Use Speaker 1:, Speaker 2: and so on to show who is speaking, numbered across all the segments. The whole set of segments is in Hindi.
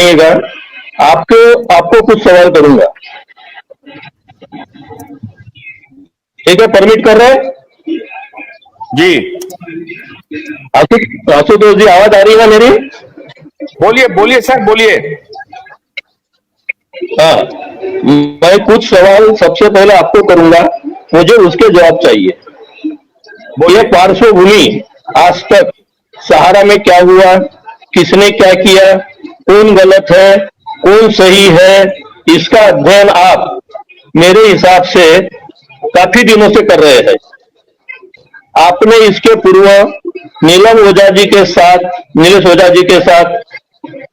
Speaker 1: सुनिएगा, आपको आपको कुछ सवाल करूंगा। ठीक है, परमिट कर रहे हैं?
Speaker 2: जी
Speaker 1: आशुतोष जी, आवाज आ रही है ना मेरी?
Speaker 2: बोलिए बोलिए सर बोलिए।
Speaker 1: हाँ, मैं कुछ सवाल सबसे पहले आपको करूंगा, मुझे उसके जवाब चाहिए। ये
Speaker 2: बोलिए।
Speaker 1: पार्श्वभूमि, आज तक सहारा में क्या हुआ, किसने क्या किया, कौन गलत है, कौन सही है, इसका अध्ययन आप मेरे हिसाब से काफी दिनों से कर रहे हैं। आपने इसके पूर्व नीलम ओझा जी के साथ, नीलेश ओझा जी के साथ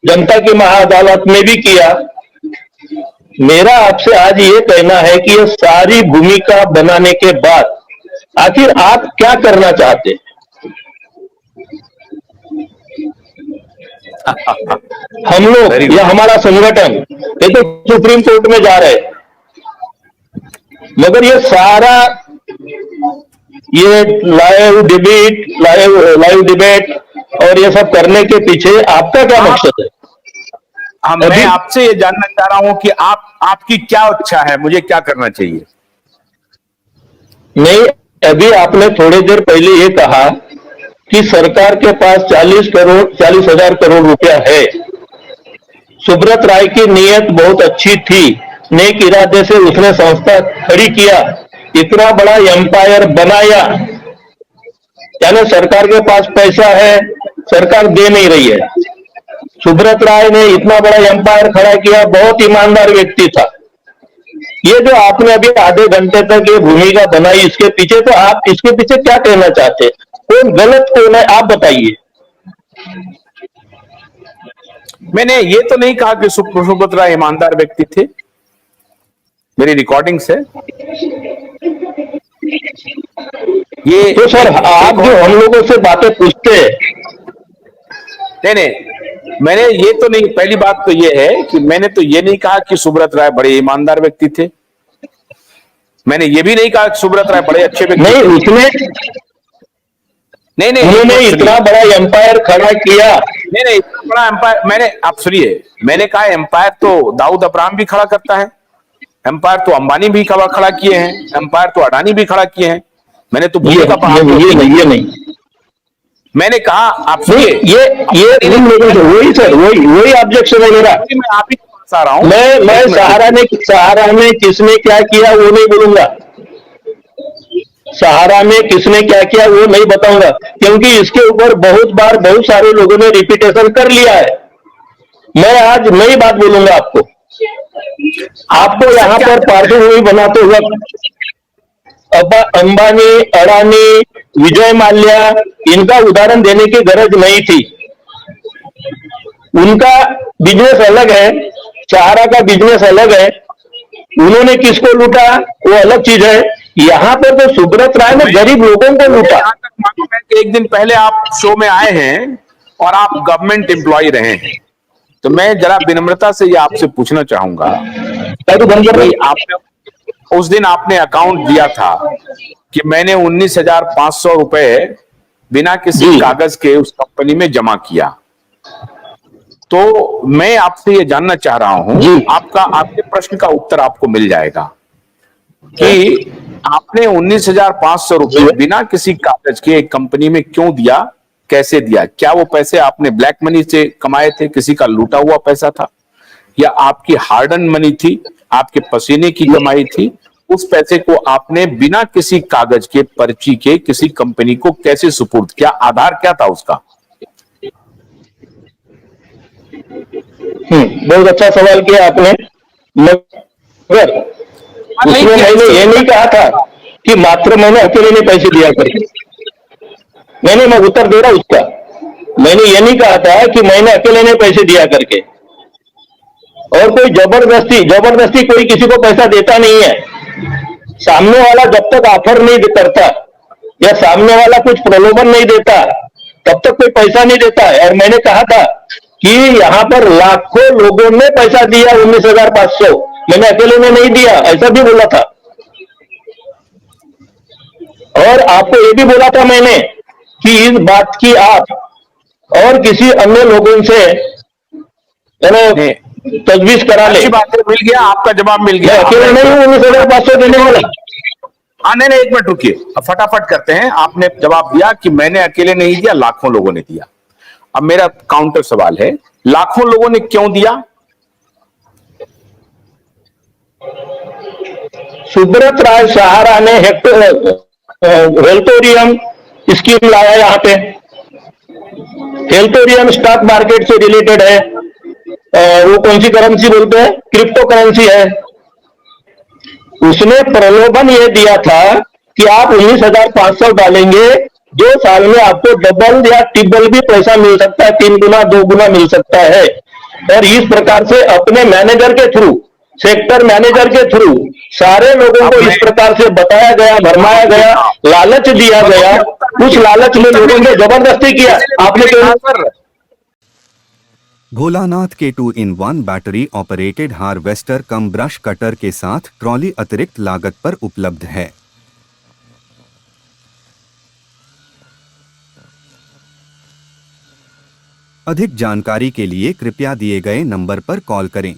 Speaker 1: जनता की महाअदालत में भी किया। मेरा आपसे आज ये कहना है कि ये सारी भूमिका बनाने के बाद आखिर आप क्या करना चाहते हैं? हम लोग या हमारा संगठन ये तो सुप्रीम कोर्ट में जा रहे हैं, मगर ये सारा ये लाइव डिबेट और ये सब करने के पीछे आपका क्या मकसद है?
Speaker 2: मैं आपसे ये जानना चाह रहा हूं कि आपकी क्या इच्छा है, मुझे क्या करना चाहिए?
Speaker 1: नहीं, अभी आपने थोड़ी देर पहले ये कहा कि सरकार के पास 40,000 करोड़ रुपया है। सुब्रत राय की नीयत बहुत अच्छी थी, नेक इरादे से उसने संस्था खड़ी किया, इतना बड़ा एम्पायर बनाया, यानी सरकार के पास पैसा है, सरकार दे नहीं रही है। सुब्रत राय ने इतना बड़ा एम्पायर खड़ा किया, बहुत ईमानदार व्यक्ति था। ये जो आपने अभी आधे घंटे तक ये भूमिका बनाई, इसके पीछे तो आप इसके पीछे क्या कहना चाहते हैं? कौन गलत कौन है, आप बताइए।
Speaker 2: मैंने ये तो नहीं कहा कि सुब्रत राय ईमानदार व्यक्ति थे, मेरी रिकॉर्डिंग्स है ये।
Speaker 1: तो सर, आप जो हम लोगों से बातें पूछते हैं,
Speaker 2: नहीं, मैंने ये तो नहीं, पहली बात तो ये है कि मैंने तो ये नहीं कहा कि सुब्रत राय बड़े ईमानदार व्यक्ति थे। मैंने ये भी नहीं कहा कि सुब्रत राय बड़े अच्छे व्यक्ति
Speaker 1: नहीं, उसने
Speaker 2: नहीं
Speaker 1: उन्होंने इतना बड़ा एम्पायर खड़ा किया।
Speaker 2: नहीं इतना बड़ा एम्पायर, मैंने, आप सुनिए, मैंने कहा एम्पायर तो दाऊद अब्राहम भी खड़ा करता है, एम्पायर तो अंबानी भी खड़ा किए हैं, एम्पायर तो अडानी भी खड़ा किए हैं। मैंने तो
Speaker 1: ये नहीं
Speaker 2: मैंने कहा, आप सुनिए,
Speaker 1: ये वही सर, वही ऑब्जेक्शन है मेरा।
Speaker 2: मैं आप ही के पास आ रहा हूं।
Speaker 1: मैं सहारा में किसने क्या किया वो नहीं बोलूंगा, सहारा में किसने क्या किया वो नहीं बताऊंगा, क्योंकि इसके ऊपर बहुत बार बहुत सारे लोगों ने रिपीटेशन कर लिया है। मैं आज नई बात बोलूंगा आपको यहां पर पार्श्वभूमि बनाते वक्त अंबानी, अडानी, विजय माल्या, इनका उदाहरण देने की गरज नहीं थी। उनका बिजनेस अलग है, सहारा का बिजनेस अलग है, उन्होंने किसको लूटा वो अलग चीज है। यहाँ पर तो सुब्रत राय ने गरीब लोगों को लूटा।
Speaker 2: एक दिन पहले आप शो में आए हैं और आप गवर्नमेंट एम्प्लॉय रहे हैं, तो मैं जरा विनम्रता से ये आपसे पूछना चाहूंगा कि आपने उस दिन आपने अकाउंट दिया था कि मैंने 19,500 रुपए बिना किसी कागज के उस कंपनी में जमा किया। तो मैं आपसे ये जानना चाह रहा हूं, आपके प्रश्न का उत्तर आपको मिल जाएगा कि आपने 19,500 रुपए बिना किसी कागज के एक कंपनी में क्यों दिया, कैसे दिया? क्या वो पैसे आपने ब्लैक मनी से कमाए थे, किसी का लूटा हुआ पैसा था, या आपकी हार्ड अर्न मनी थी, आपके पसीने की कमाई थी? उस पैसे को आपने बिना किसी कागज के, पर्ची के, किसी कंपनी को कैसे सुपुर्द किया? आधार क्या था उसका?
Speaker 1: बहुत अच्छा सवाल किया आपने, मगर उसमें मैंने ये नहीं कहा था कि मात्र मैंने अकेले ने पैसे दिया करके। मैं उत्तर दे रहा हूं उसका। मैंने ये नहीं कहा था कि मैंने अकेले ने पैसे दिया करके, और कोई जबरदस्ती कोई किसी को पैसा देता नहीं है। सामने वाला जब तक ऑफर नहीं करता या सामने वाला कुछ प्रलोभन नहीं देता तब तक कोई पैसा नहीं देता है। और मैंने कहा था कि यहां पर लाखों लोगों ने पैसा दिया, 19,500, मैंने अकेले ने नहीं दिया, ऐसा भी बोला था। और आपको ये भी बोला था मैंने कि इस बात की आप और किसी अन्य लोगों से चलो
Speaker 2: नहीं,
Speaker 1: तजवीज करा ले।
Speaker 2: अच्छी बात है, मिल गया, आपका जवाब मिल
Speaker 1: मैं
Speaker 2: गया।
Speaker 1: अकेले नहीं हूँ 19,500 देने वाला।
Speaker 2: हाँ नहीं नहीं, एक मिनट रुकिए, अब फटाफट करते हैं। आपने जवाब दिया कि मैंने अकेले नहीं दिया, लाखों लोगों ने दिया। अब मेरा काउंटर सवाल है, लाखों लोगों ने क्यों दिया?
Speaker 1: सुब्रत राय सहारा ने हेल्थोरियम स्कीम लाया यहाँ पे। हेल्थोरियम स्टॉक मार्केट से रिलेटेड है। वो कौन सी करेंसी बोलते हैं, क्रिप्टो करेंसी है। उसने प्रलोभन ये दिया था कि आप 19,500 डालेंगे, 2 साल में आपको डबल या ट्रिपल भी पैसा मिल सकता है, 3 गुना 2 गुना मिल सकता है। और इस प्रकार से अपने मैनेजर के थ्रू, सेक्टर मैनेजर के थ्रू सारे लोगों को इस प्रकार से बताया गया, भरमाया गया, लालच दिया गया। उस लालच में लोगों ने जबरदस्ती किया। आपने क्यों?
Speaker 3: भोलानाथ के 2-in-1 बैटरी ऑपरेटेड हार्वेस्टर कम ब्रश कटर के साथ ट्रॉली अतिरिक्त लागत पर उपलब्ध है। अधिक जानकारी के लिए कृपया दिए गए नंबर पर कॉल करें।